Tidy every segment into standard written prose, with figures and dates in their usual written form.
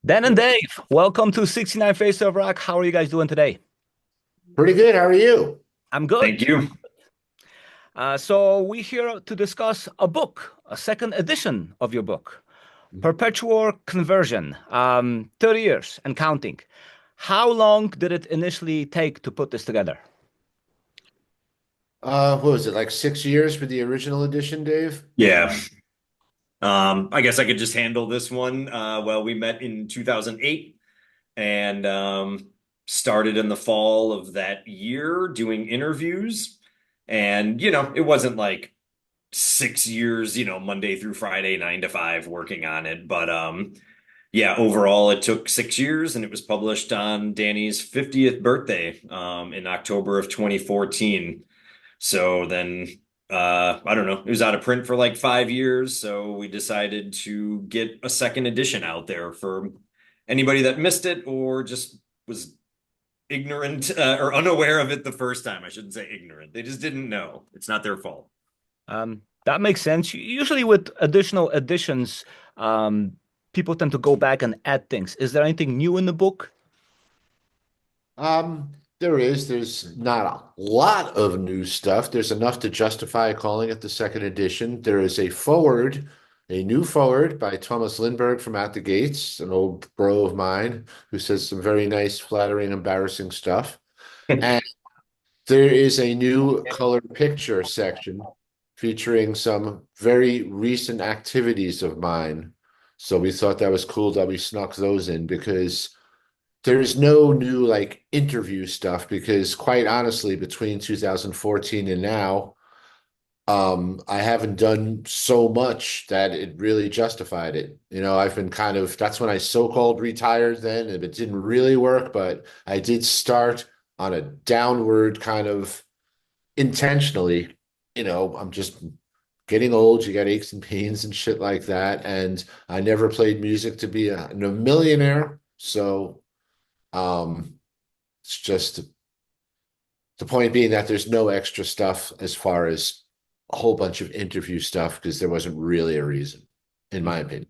Dan and Dave, welcome to 69 Face of Rock. How are you guys doing today? Pretty good. How are you? I'm good. Thank you. So we're here to discuss a book, a second edition of your book, Perpetual Conversion, 30 years and counting. How long did it initially take to put this together? What was it, like 6 years for the original edition, Dave? Yeah. I guess I could just handle this one. Well, we met in 2008 and started in the fall of that year doing interviews. And, it wasn't like 6 years, Monday through Friday, 9 to 5 working on it. But yeah, overall, it took 6 years and it was published on Danny's 50th birthday in October of 2014. So then, I don't know, it was out of print for like 5 years. So we decided to get a second edition out there for anybody that missed it or just was ignorant or unaware of it the first time. I shouldn't say ignorant. They just didn't know. It's not their fault. That makes sense. Usually with additional editions, um, people tend to go back and add things. Is there anything new in the book? There's not a lot of new stuff. There's enough to justify calling it the second edition. There is a new forward by Thomas Lindbergh from Out the Gates, an old bro of mine who says some very nice, flattering, embarrassing stuff. And there is a new color picture section featuring some very recent activities of mine. So we thought that was cool that we snuck those in because there's no new like interview stuff because quite honestly, between 2014 and now, I haven't done so much that it really justified it. I've been that's when I so-called retired then, and it didn't really work, but I did start on a downward kind of intentionally. I'm just getting old, you got aches and pains and shit like that. And I never played music to be a millionaire. So it's just the point being that there's no extra stuff as far as a whole bunch of interview stuff because there wasn't really a reason, in my opinion.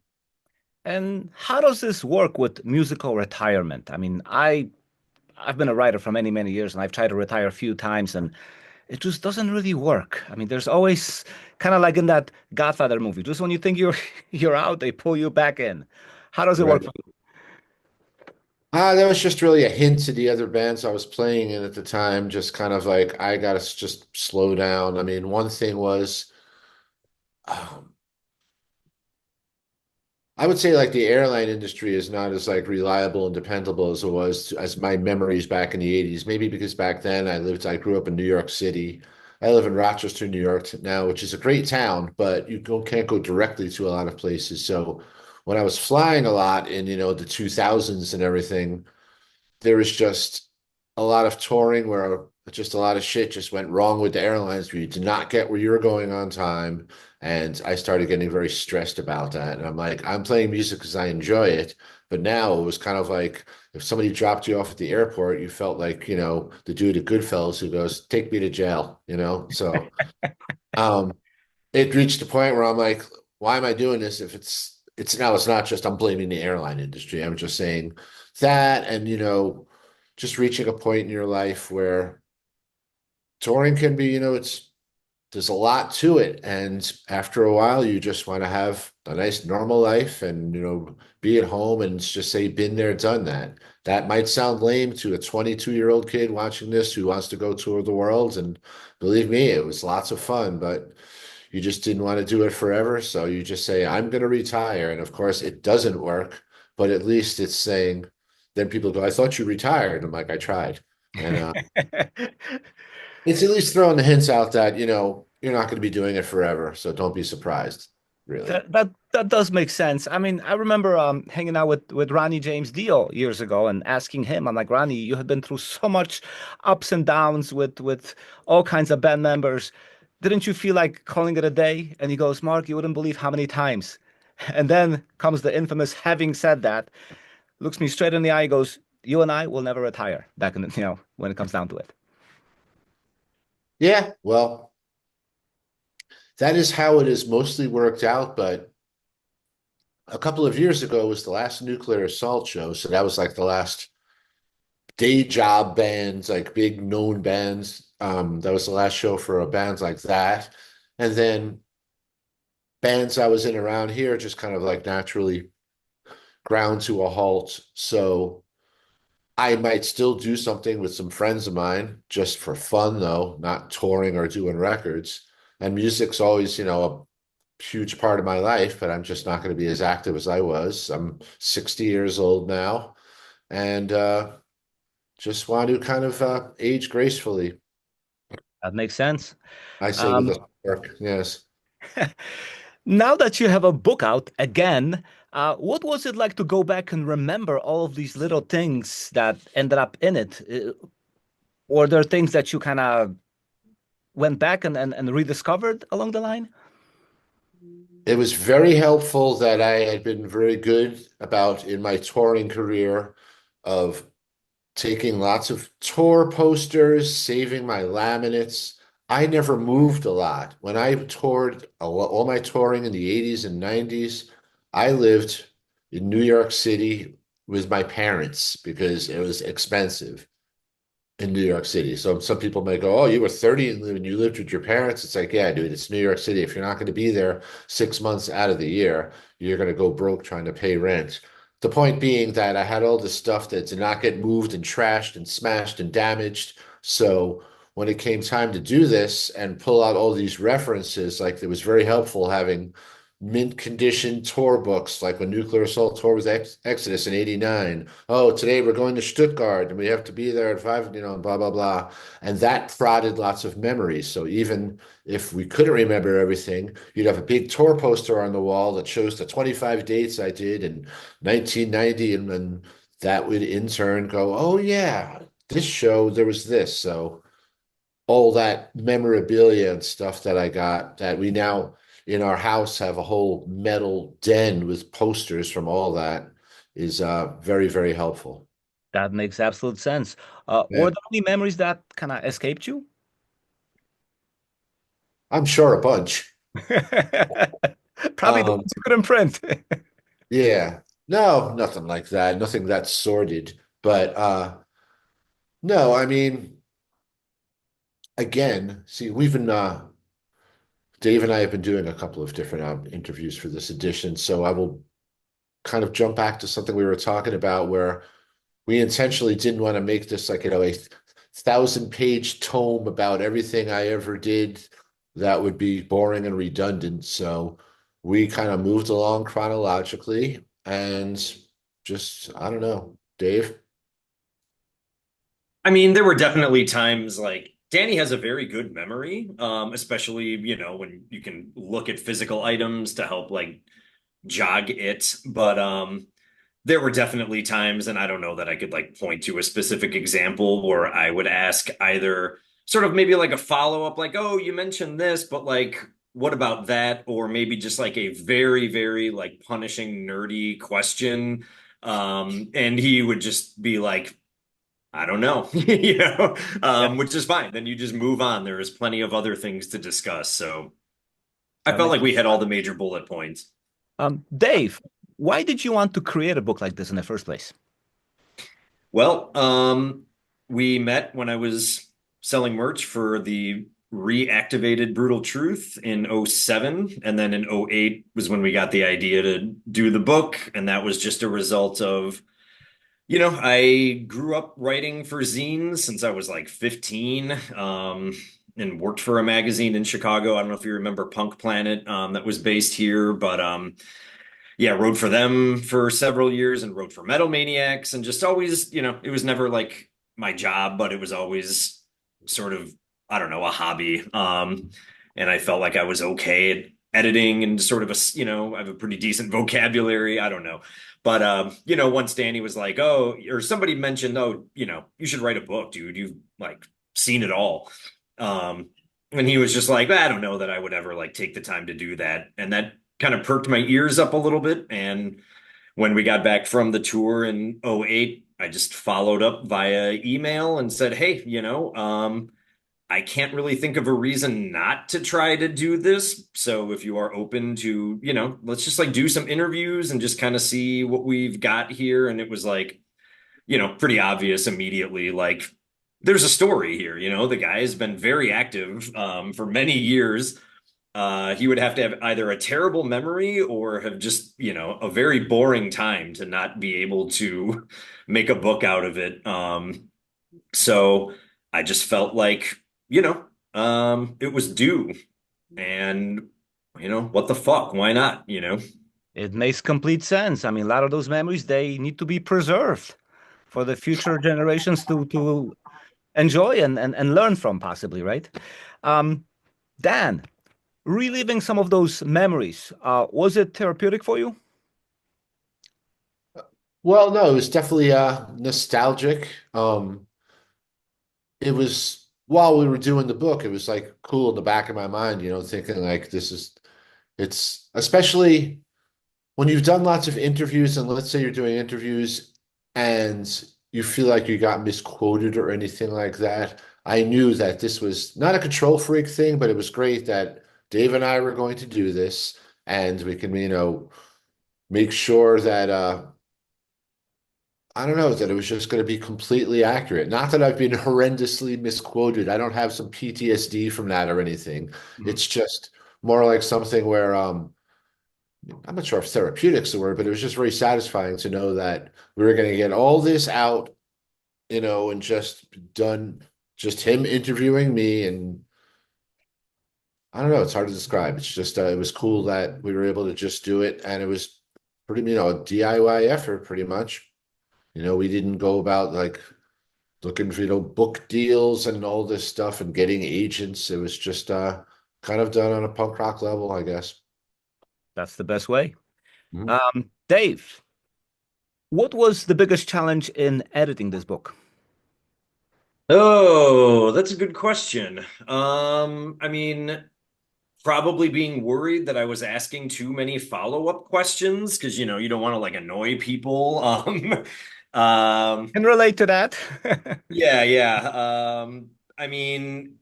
And how does this work with musical retirement? I mean, I've been a writer for many, many years, and I've tried to retire a few times, and it just doesn't really work. I mean, there's always kind of like in that Godfather movie. Just when you think you're you're out, they pull you back in. How does it work Right. for you? That was just really a hint to the other bands I was playing in at the time, just kind of like, I gotta just slow down. I mean, one thing was, um, I would say like the airline industry is not as like reliable and dependable as it was as my memories back in the 80s. Maybe because back then I grew up in New York City. I live in Rochester, New York now, which is a great town, but can't go directly to a lot of places. So when I was flying a lot in, the 2000s and everything, there was just a lot of touring where just a lot of shit just went wrong with the airlines where you did not get where you were going on time. And I started getting very stressed about that. And I'm like, I'm playing music because I enjoy it. But now it was kind of like if somebody dropped you off at the airport, you felt like, the dude at Goodfellas who goes, take me to jail. So um it reached a point where I'm like, why am I doing this if it's not just I'm blaming the airline industry. I'm just saying that and just reaching a point in your life where touring can be, it's there's a lot to it. And after a while, you just want to have a nice normal life and, be at home and just say, been there, done that. That might sound lame to a 22-year-old kid watching this who wants to go tour the world. And believe me, it was lots of fun, but you just didn't want to do it forever. So you just say, I'm going to retire. And of course, it doesn't work, but at least it's saying, then people go, I thought you retired. I'm like, I tried. And it's at least throwing the hints out that, you're not going to be doing it forever. So don't be surprised, really. That does make sense. I mean, I remember hanging out with Ronnie James Dio years ago and asking him, I'm like, Ronnie, you have been through so much ups and downs with all kinds of band members. Didn't you feel like calling it a day? And he goes, Mark, you wouldn't believe how many times. And then comes the infamous having said that, looks me straight in the eye, goes, you and I will never retire back in the, when it comes down to it. Yeah, well, that is how it is mostly worked out. But a couple of years ago was the last Nuclear Assault show, so that was like the last day job bands, like big known bands. That was the last show for a bands like that. And then bands I was in around here just kind of like naturally ground to a halt. So I might still do something with some friends of mine just for fun, though, not touring or doing records. And music's always, a huge part of my life, but I'm just not going to be as active as I was. I'm 60 years old now and just want to kind of age gracefully. That makes sense. I say with Um, a smirk, yes. Now that you have a book out again, what was it like to go back and remember all of these little things that ended up in it? Or there are things that you kind of went back and rediscovered along the line? It was very helpful that I had been very good about in my touring career of taking lots of tour posters, saving my laminates. I never moved a lot. When I toured all my touring in the 80s and 90s, I lived in New York City with my parents because it was expensive in New York City. So some people may go, "Oh, you were 30 and you lived with your parents." It's like, yeah, dude, it's New York City. If you're not going to be there 6 months out of the year, you're going to go broke trying to pay rent. The point being that I had all this stuff that did not get moved and trashed and smashed and damaged. So when it came time to do this and pull out all these references, like it was very helpful having mint condition tour books, like when Nuclear Assault tour was Exodus in '89. Oh, today we're going to Stuttgart and we have to be there at 5, blah, blah, blah. And that prodded lots of memories. So even if we couldn't remember everything, you'd have a big tour poster on the wall that shows the 25 dates I did in 1990. And then that would in turn go, oh, yeah, this show, there was this. So all that memorabilia and stuff that I got that we now in our house have a whole metal den with posters from all that is very, very helpful. That makes absolute sense. Were Yeah, there any memories that kind of escaped you? I'm sure a bunch. Probably the Um, ones you couldn't print. yeah, no, nothing like that. Nothing that sordid. But no, I mean, again, see, we've been Dave and I have been doing a couple of different interviews for this edition, so I will kind of jump back to something we were talking about where we intentionally didn't want to make this like, a 1,000-page tome about everything I ever did. That would be boring and redundant. So we kind of moved along chronologically and just, I don't know, Dave. I mean, there were definitely times like Danny has a very good memory, especially, when you can look at physical items to help like jog it. But there were definitely times, and I don't know that I could like point to a specific example where I would ask either sort of maybe like a follow-up, like, oh, you mentioned this, but like, what about that? Or maybe just like a very, very like punishing, nerdy question. And he would just be like, I don't know, Yeah, which is fine. Then you just move on. There is plenty of other things to discuss. So I that felt makes like we had all the major bullet points. Dave, why did you want to create a book like this in the first place? Well, we met when I was selling merch for the reactivated Brutal Truth in '07. And then in '08 was when we got the idea to do the book. And that was just a result of, I grew up writing for zines since I was like 15, and worked for a magazine in Chicago. I don't know if you remember Punk Planet, that was based here, but yeah, wrote for them for several years and wrote for Metal Maniacs and just always, it was never like my job, but it was always sort of, I don't know, a hobby. And I felt like I was okay at editing and sort of I have a pretty decent vocabulary. I don't know. But once Danny was like, oh, or somebody mentioned, oh, you should write a book, dude. You've like seen it all. Um, and he was just like, I don't know that I would ever like take the time to do that. And that kind of perked my ears up a little bit. And when we got back from the tour in '08, I just followed up via email and said, hey, I can't really think of a reason not to try to do this. So if you are open to, let's just like do some interviews and just kind of see what we've got here. And it was like, pretty obvious immediately, like there's a story here, the guy has been very active for many years. He would have to have either a terrible memory or have just, a very boring time to not be able to make a book out of it. So I just felt like, it was due. And, what the fuck? Why not? It makes complete sense. I mean, a lot of those memories, they need to be preserved for the future generations to enjoy and learn from, possibly, right? Um, Dan, reliving some of those memories, was it therapeutic for you? Well, no, it was definitely nostalgic. It was while we were doing the book, it was like cool in the back of my mind, thinking like it's especially when you've done lots of interviews, and let's say you're doing interviews and you feel like you got misquoted or anything like that. I knew that this was not a control freak thing, but it was great that Dave and I were going to do this, and we can, make sure that I don't know, that it was just going to be completely accurate. Not that I've been horrendously misquoted. I don't have some PTSD from that or anything. Mhm. It's just more like something where I'm not sure if therapeutic's the word, but it was just very satisfying to know that we were going to get all this out, and just done, just him interviewing me. And I don't know, it's hard to describe. It's just, it was cool that we were able to just do it. And it was pretty, a DIY effort pretty much. We didn't go about like looking for, book deals and all this stuff and getting agents. It was just kind of done on a punk rock level, I guess. That's the best way. Mhm. Dave, what was the biggest challenge in editing this book? Oh, that's a good question. I mean, probably being worried that I was asking too many follow-up questions because you don't want to like annoy people. Um, Can relate to that. yeah, yeah. I mean,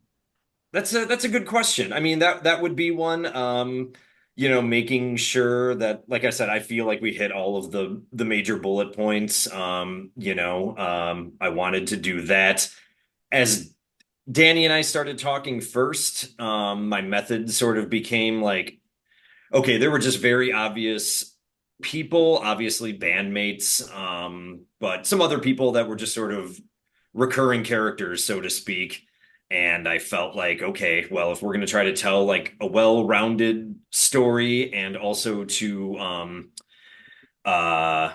that's a good question. I mean, that would be one. Making sure that, like I said, I feel like we hit all of the major bullet points. I wanted to do that. As Danny and I started talking first, my method sort of became like, okay, there were just very obvious people, obviously bandmates, but some other people that were just sort of recurring characters, so to speak. And I felt like, okay, well, if we're going to try to tell like a well-rounded story and also to uh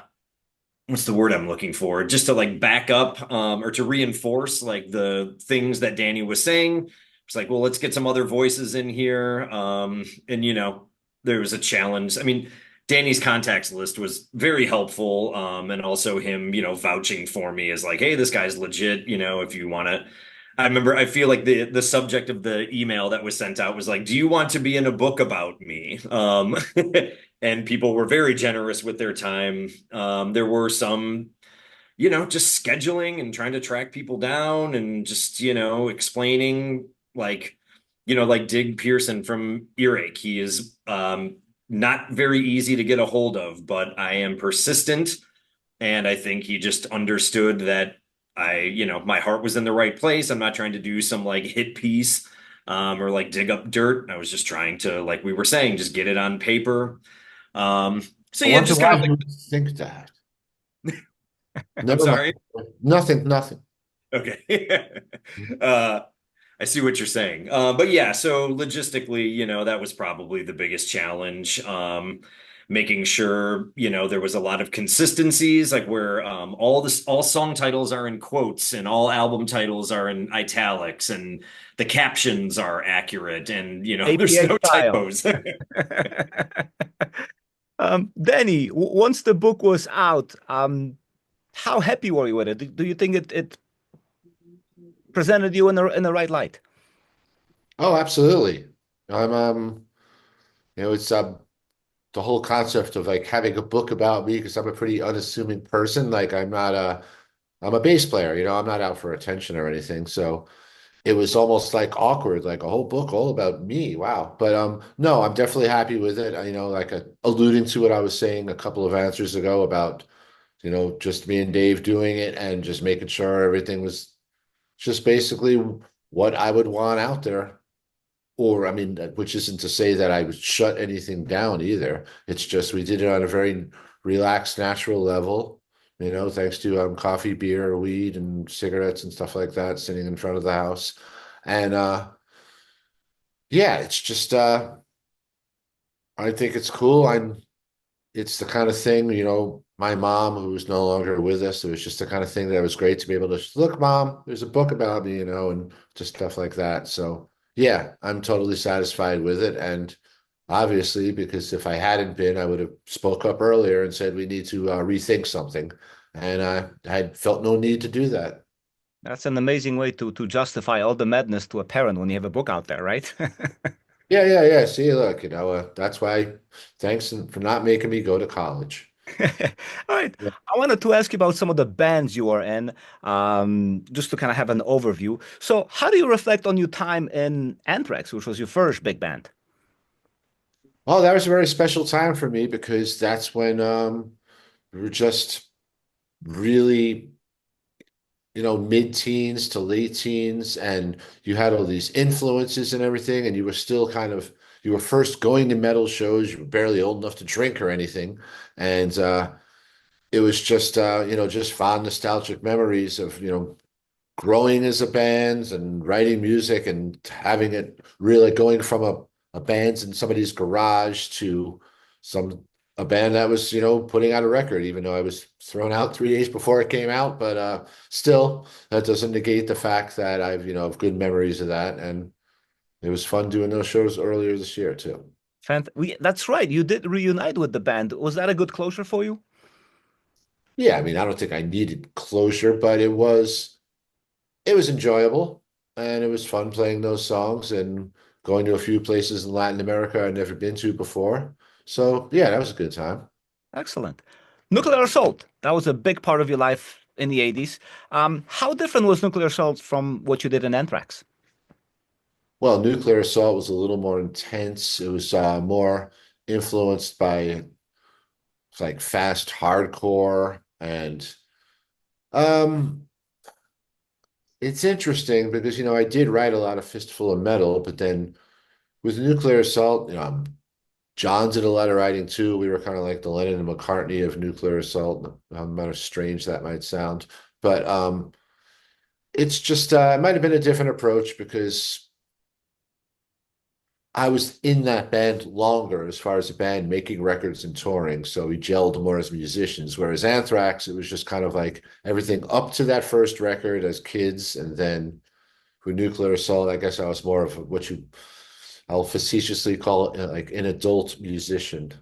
what's the word I'm looking for? Just to like back up or to reinforce like the things that Danny was saying. It's like, well, let's get some other voices in here. And there was a challenge. I mean, Danny's contacts list was very helpful. And also him, vouching for me as like, hey, this guy's legit, if you want to. I remember I feel like the subject of the email that was sent out was like, do you want to be in a book about me? And people were very generous with their time. There were some, just scheduling and trying to track people down and just, explaining like Dig Pearson from Earache. He is not very easy to get a hold of, but I am persistent. And I think he just understood that my heart was in the right place. I'm not trying to do some like hit piece or like dig up dirt. I was just trying to, like we were saying, just get it on paper. Um, so I yeah, wonder just kind why of like, you would think that. I'm Never sorry. mind. Nothing, nothing. Okay. uh, I see what you're saying. But yeah, so logistically, that was probably the biggest challenge. Making sure, there was a lot of consistencies, like where all song titles are in quotes and all album titles are in italics and the captions are accurate and, there's APA no style. typos. Danny, once the book was out, how happy were you with it? Do you think it presented you in the right light? Oh, absolutely. I'm it's the whole concept of like having a book about me because I'm a pretty unassuming person. Like I'm a bass player, I'm not out for attention or anything. So it was almost like awkward, like a whole book all about me. Wow. But no, I'm definitely happy with it. Like alluding to what I was saying a couple of answers ago about, just me and Dave doing it and just making sure everything was just basically what I would want out there. Or, I mean, which isn't to say that I would shut anything down either. It's just we did it on a very relaxed, natural level, thanks to coffee, beer, weed, and cigarettes and stuff like that, sitting in front of the house. And yeah, it's just I think it's cool. It's the kind of thing, my mom, who's no longer with us, it was just the kind of thing that was great to be able to look, Mom, there's a book about me, and just stuff like that. So yeah, I'm totally satisfied with it. And obviously, because if I hadn't been, I would have spoke up earlier and said we need to rethink something. And I had felt no need to do that. That's an amazing way to justify all the madness to a parent when you have a book out there, right? Yeah, yeah, yeah. See, look, that's why thanks for not making me go to college. All right. I wanted to ask you about some of the bands you are in, just to kind of have an overview. So, how do you reflect on your time in Anthrax, which was your first big band? Oh, that was a very special time for me because that's when we were just really, mid-teens to late teens, and you had all these influences and everything, and you were still you were first going to metal shows, you were barely old enough to drink or anything. And it was just just fond nostalgic memories of, growing as a band and writing music and having it really going from a band in somebody's garage to some a band that was, putting out a record, even though I was thrown out 3 days before it came out. But still, that doesn't negate the fact that I've, have good memories of that. And it was fun doing those shows earlier this year too. That's right. You did reunite with the band. Was that a good closure for you? Yeah, I mean, I don't think I needed closure, but it was enjoyable and it was fun playing those songs and going to a few places in Latin America I'd never been to before. So yeah, that was a good time. Excellent. Nuclear Assault. That was a big part of your life in the 80s. How different was Nuclear Assault from what you did in Anthrax? Well, Nuclear Assault was a little more intense. It was more influenced by like fast hardcore and um it's interesting because I did write a lot of Fistful of Metal, but then with Nuclear Assault, John did a lot of writing too. We were kind of like the Lennon and McCartney of Nuclear Assault. No matter strange that might sound, but it's just it might have been a different approach because I was in that band longer as far as a band making records and touring, so we gelled more as musicians. Whereas Anthrax, it was just kind of like everything up to that first record as kids, and then with Nuclear Assault, I guess I was more of what I'll facetiously call it like an adult musician.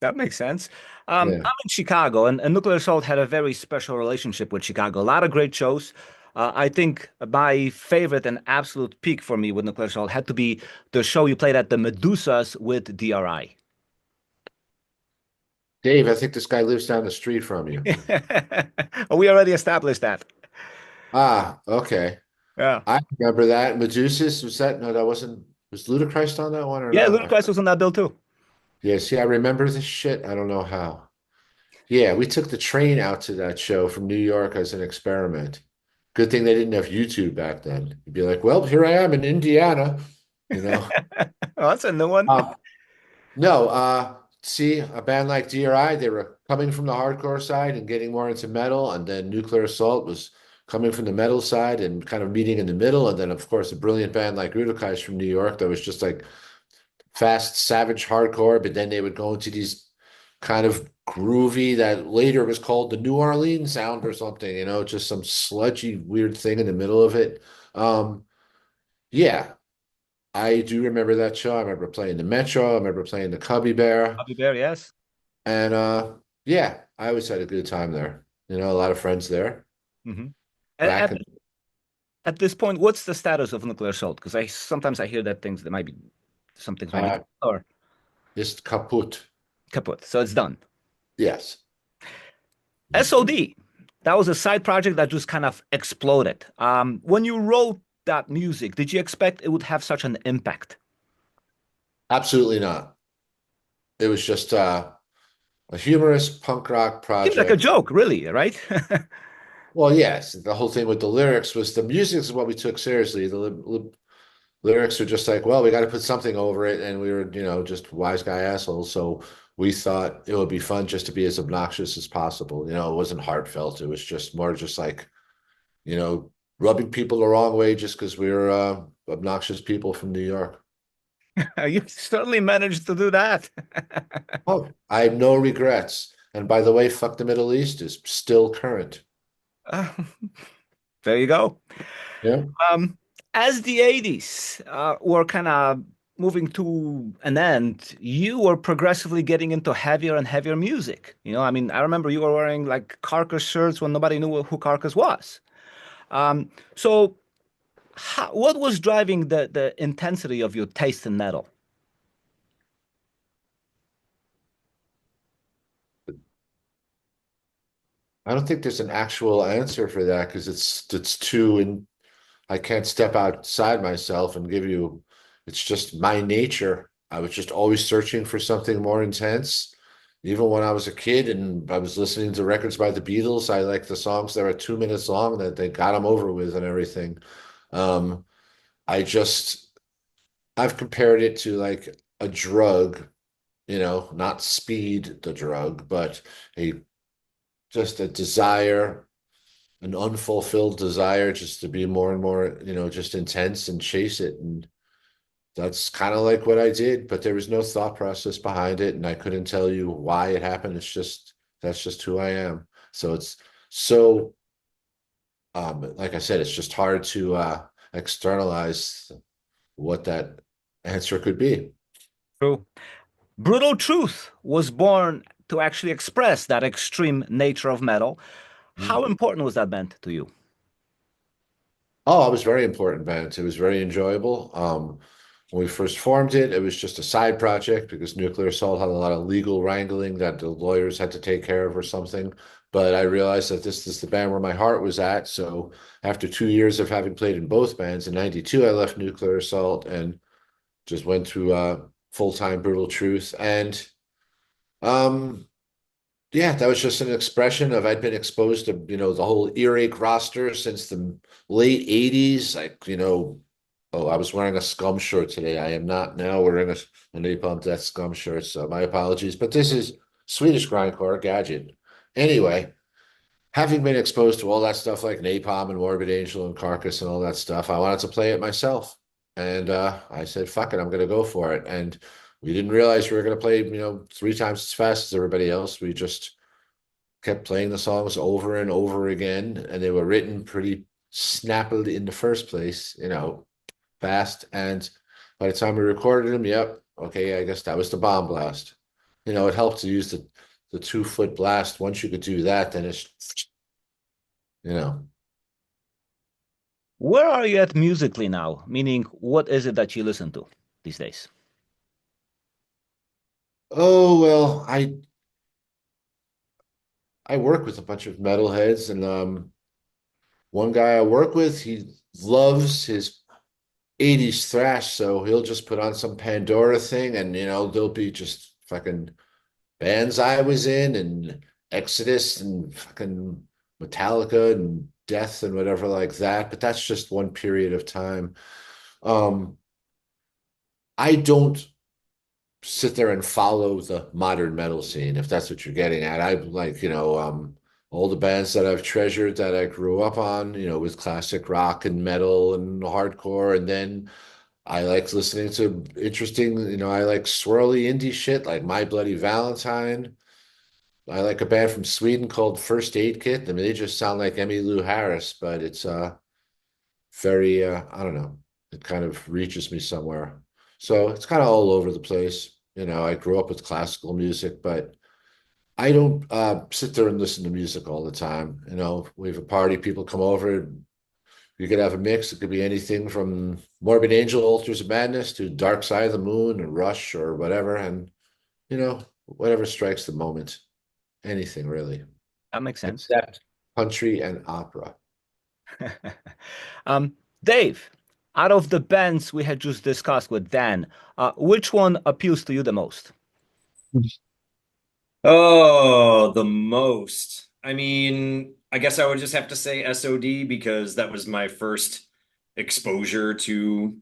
That makes sense. Yeah. I'm in Chicago, and Nuclear Assault had a very special relationship with Chicago. A lot of great shows. I think my favorite and absolute peak for me with Nuclear Assault had to be the show you played at the Medusas with DRI. Dave, I think this guy lives down the street from you. We already established that. Ah, okay. Yeah. I remember that. Medusis, was that? No, that wasn't. Was Ludacris on that one or Yeah, not? Ludacris was on that bill too. Yeah, see, I remember this shit. I don't know how. Yeah, we took the train out to that show from New York as an experiment. Good thing they didn't have YouTube back then. You'd be like, well, here I am in Indiana, you know. Oh, that's a new one. Um, no, see, a band like DRI, they were coming from the hardcore side and getting more into metal, and then Nuclear Assault was coming from the metal side and kind of meeting in the middle. And then, of course, a brilliant band like Rudokai's from New York that was just like fast, savage hardcore, but then they would go into these kind of groovy that later was called the New Orleans sound or something, just some sludgy, weird thing in the middle of it. Um, yeah, I do remember that show. I remember playing the Metro. I remember playing the Cubby Bear. Bobby Bear, yes. And yeah, I always had a good time there. A lot of friends there Hmm. back At, in at this point, what's the status of Nuclear Assault? Because I sometimes I hear that things that might be some things might be uh or ist kaputt. kaput. So it's done. Yes. S.O.D. That was a side project that just kind of exploded. When you wrote that music, did you expect it would have such an impact? Absolutely not. It was just a humorous punk rock Seems like a project. joke, really, right? Well, yes, the whole thing with the lyrics was the music is what we took seriously. The lyrics were just like, well, we got to put something over it, and we were, just wise guy assholes. So we thought it would be fun just to be as obnoxious as possible. It wasn't heartfelt. It was just more just like, you know, rubbing people the wrong way just because we were obnoxious people from New York. You certainly managed to do that. Oh, I have no regrets. And by the way, fuck the Middle East is still current. Uh, there you go. Yeah. Um, as the 80s were kind of moving to an end, you were progressively getting into heavier and heavier music. I mean, I remember you were wearing like Carcass shirts when nobody knew who Carcass was. So what was driving the intensity of your taste in metal? I don't think there's an actual answer for that because it's too and I can't step outside myself and give you it's just my nature. I was just always searching for something more intense. Even when I was a kid and I was listening to records by the Beatles, I liked the songs that were 2 minutes long that they got them over with and everything. Um, I just I've compared it to like a drug, not speed, the drug, but a just a desire, an unfulfilled desire just to be more and more, just intense and chase it. And that's kind of like what I did, but there was no thought process behind it, and I couldn't tell you why it happened. It's just that's just who I am. So it's so like I said, it's just hard to externalize what that answer could be. True. Brutal Truth was born to actually express that extreme nature of metal. How important was that band to you? Oh, it was very important band. It was very enjoyable. When we first formed it, it was just a side project because Nuclear Assault had a lot of legal wrangling that the lawyers had to take care of or something. But I realized that this is the band where my heart was at. So after 2 years of having played in both bands, in '92, I left Nuclear Assault and just went to full-time Brutal Truth. And um, yeah, that was just an expression of I'd been exposed to, the whole earache roster since the late 80s. Like, oh, I was wearing a Scum shirt today. I am not now wearing a Napalm Death Scum shirt, so my apologies. But this is Swedish grindcore gadget. Anyway, having been exposed to all that stuff like Napalm and Morbid Angel and Carcass and all that stuff, I wanted to play it myself. And I said, fuck it, I'm going to go for it. And we didn't realize we were going to play, 3 times as fast as everybody else. We just kept playing the songs over and over again, and they were written pretty snappily in the first place, fast. And by the time we recorded them, yep, okay, I guess that was the bomb blast. It helped to use the 2 foot blast. Once you could do that, then it's, you know, Where are you at musically now? Meaning, what is it that you listen to these days? oh well, I work with a bunch of metalheads, and one guy I work with, he loves his 80s thrash, so he'll just put on some Pandora thing, and there'll be just fucking bands I was in, and Exodus, and fucking Metallica, and Death, and whatever like that. But that's just one period of time. Um, I don't sit there and follow the modern metal scene, if that's what you're getting at. I like, all the bands that I've treasured that I grew up on, with classic rock and metal and hardcore, and then I like listening to interesting, I like swirly indie shit like My Bloody Valentine. I like a band from Sweden called First Aid Kit. I mean, they just sound like Emmylou Harris, but it's very I don't know, it kind of reaches me somewhere. So it's kind of all over the place. I grew up with classical music, but I don't sit there and listen to music all the time. We have a party, people come over, you could have a mix. It could be anything from Morbid Angel, Altars of Madness to Dark Side of the Moon and Rush or whatever. And, whatever strikes the moment. Anything really, That makes sense. except country and opera. Um, Dave, out of the bands we had just discussed with Dan, which one appeals to you the most? Oh, the most. I mean, I guess I would just have to say S.O.D because that was my first exposure to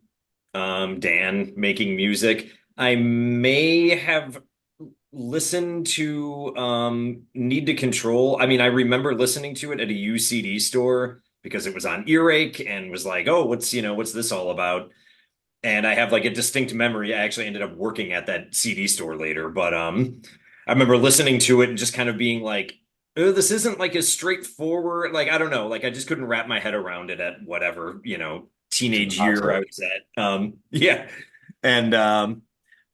Dan making music. I may have listened to Need to Control. I mean, I remember listening to it at a UCD store because it was on Earache and was like, oh, what's this all about? And I have like a distinct memory. I actually ended up working at that CD store later, but I remember listening to it and just kind of being like, oh, this isn't like as straightforward. Like, I don't know, like I just couldn't wrap my head around it at whatever, teenage year I was at. Yeah. And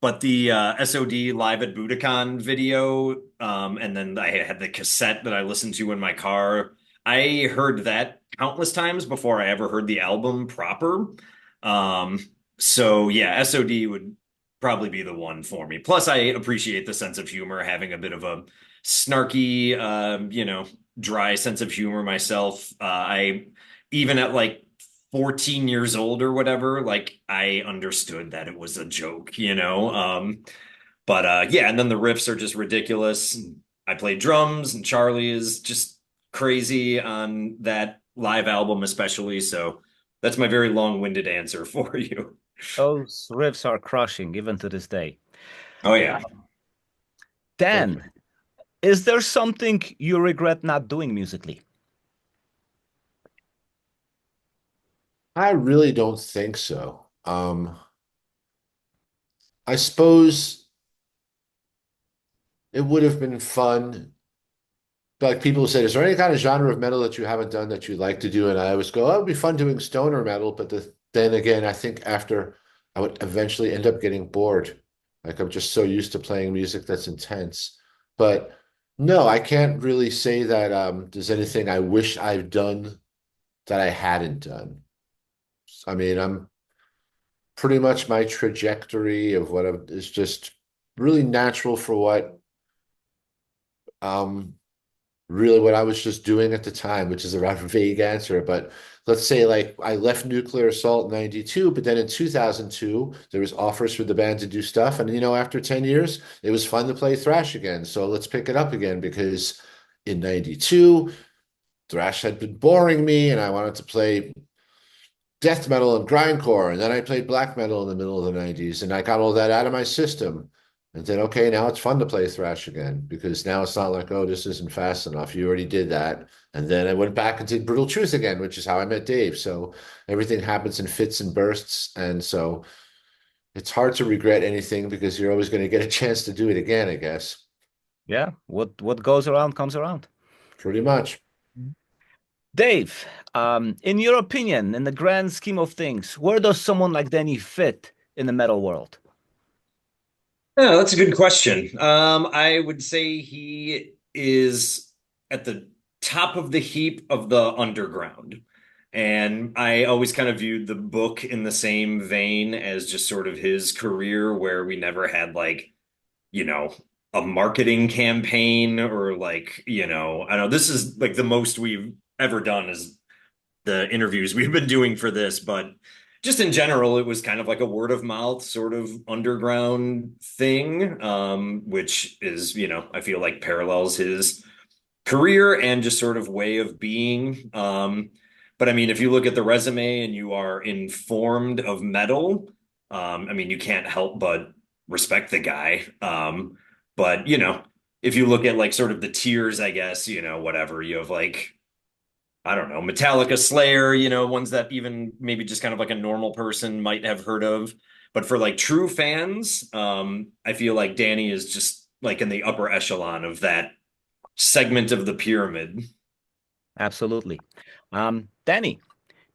but the S.O.D live at Budokan video, and then I had the cassette that I listened to in my car. I heard that countless times before I ever heard the album proper. Um, so yeah, S.O.D would probably be the one for me. Plus, I appreciate the sense of humor, having a bit of a snarky, dry sense of humor myself. I even at like 14 years old or whatever, like I understood that it was a joke. But yeah, and then the riffs are just ridiculous. I played drums, and Charlie is just crazy on that live album, especially. So that's my very long-winded answer for you. Those riffs are crushing even to this day. Oh yeah. Thank you. Dan, is there something you regret not doing musically? I really don't think so. I suppose it would have been fun. Like people said, is there any kind of genre of metal that you haven't done that you'd like to do? And I always go, oh, it would be fun doing stoner metal. But then again, I think after I would eventually end up getting bored. Like I'm just so used to playing music that's intense. But no, I can't really say that there's anything I wish I've done that I hadn't done. I mean, I'm pretty much my trajectory of is just really natural for um really what I was just doing at the time, which is a rather vague answer. But let's say like I left Nuclear Assault in 92, but then in 2002, there was offers for the band to do stuff. And after 10 years, it was fun to play thrash again. So let's pick it up again because in 92, thrash had been boring me and I wanted to play death metal and grindcore. And then I played black metal in the middle of the 90s and I got all that out of my system. And then, okay, now it's fun to play thrash again because now it's not like, oh, this isn't fast enough. You already did that. And then I went back and did Brutal Truth again, which is how I met Dave. So everything happens in fits and bursts. And so it's hard to regret anything because you're always going to get a chance to do it again, I guess. Yeah, what goes around comes around. Pretty much. Dave, in your opinion, in the grand scheme of things, where does someone like Danny fit in the metal world? Yeah, that's a good question. I would say he is at the top of the heap of the underground. And I always kind of viewed the book in the same vein as just sort of his career, where we never had like, you know, a marketing campaign or like, I know this is like the most we've ever done is the interviews we've been doing for this, but just in general, it was kind of like a word of mouth sort of underground thing, which is, I feel like parallels his career and just sort of way of being. But I mean, if you look at the resume and you are informed of metal, I mean, you can't help but respect the guy. But if you look at like sort of the tiers, I guess, whatever, you have like I don't know, Metallica, Slayer, ones that even maybe just kind of like a normal person might have heard of. But for like true fans, I feel like Danny is just like in the upper echelon of that segment of the pyramid. Absolutely. Danny,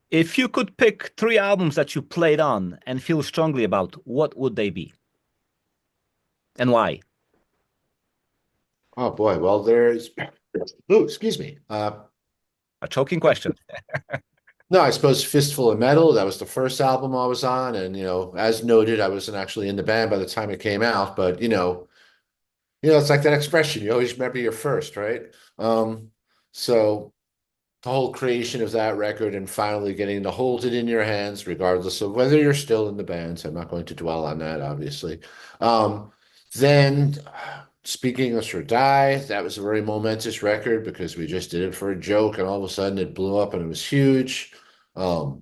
if you could pick three albums that you played on and feel strongly about, what would they be and why? Oh boy. Well, there's, oh, excuse me. A choking question. No, I suppose Fistful of Metal, that was the first album I was on. And, as noted, I wasn't actually in the band by the time it came out, but it's like that expression, you always remember your first, right? So the whole creation of that record and finally getting to hold it in your hands, regardless of whether you're still in the band. I'm not going to dwell on that, obviously. Then, speaking of Sir Die, that was a very momentous record because we just did it for a joke, and all of a sudden it blew up and it was huge. Um,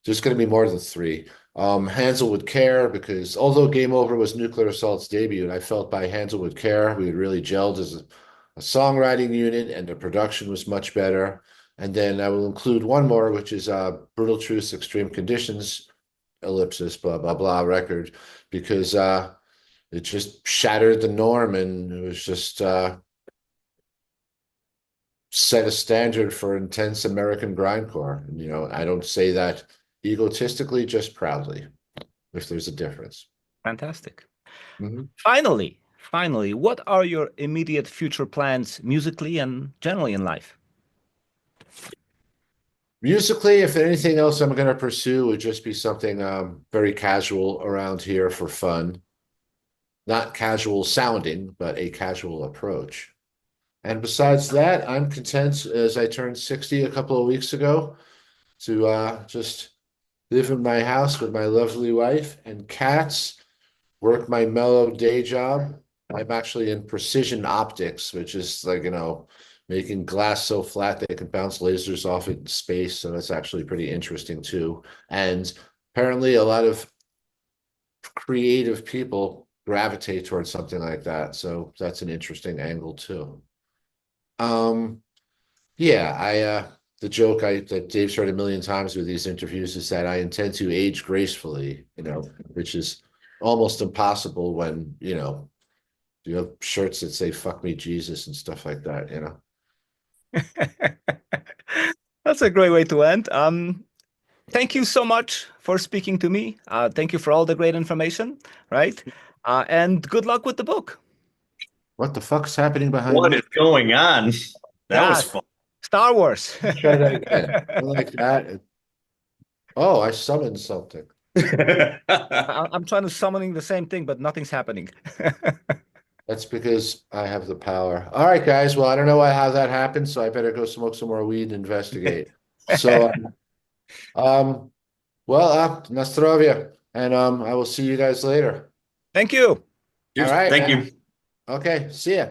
there's going to be more than three. Hansel Would Care, because although Game Over was Nuclear Assault's debut, I felt by Hansel Would Care we had really gelled as a songwriting unit, and the production was much better. And then I will include one more, which is Brutal Truth's Extreme Conditions, ellipsis, blah, blah, blah record, because it just shattered the norm and it was just set a standard for intense American grindcore. And, I don't say that egotistically, just proudly, if there's a difference. Fantastic. Mhm. Finally, what are your immediate future plans musically and generally in life? Musically, if anything else I'm going to pursue would just be something very casual around here for fun. Not casual sounding, but a casual approach. And besides that, I'm content as I turned 60 a couple of weeks ago to just live in my house with my lovely wife and cats, work my mellow day job. I'm actually in precision optics, which is like, making glass so flat they can bounce lasers off it in space. So that's actually pretty interesting too. And apparently a lot of creative people gravitate towards something like that. So that's an interesting angle too. Um, yeah, the joke that Dave's heard a million times with these interviews is that I intend to age gracefully, which is almost impossible when, you have shirts that say "fuck me, Jesus" and stuff like that. That's a great way to end. Thank you so much for speaking to me. Thank you for all the great information, right? And good luck with the book. What the fuck's happening behind What me? is going on? That was Yeah, fun. Star Wars. Try that again. I like that. Oh, I summoned something. I'm trying to summoning the same thing, but nothing's happening. That's because I have the power. All right, guys. Well, I don't know how that happened, so I better go smoke some more weed and investigate. So, well, na zdrowie, and I will see you guys later. Thank you. All Cheers. right. Thank you. Okay. See ya.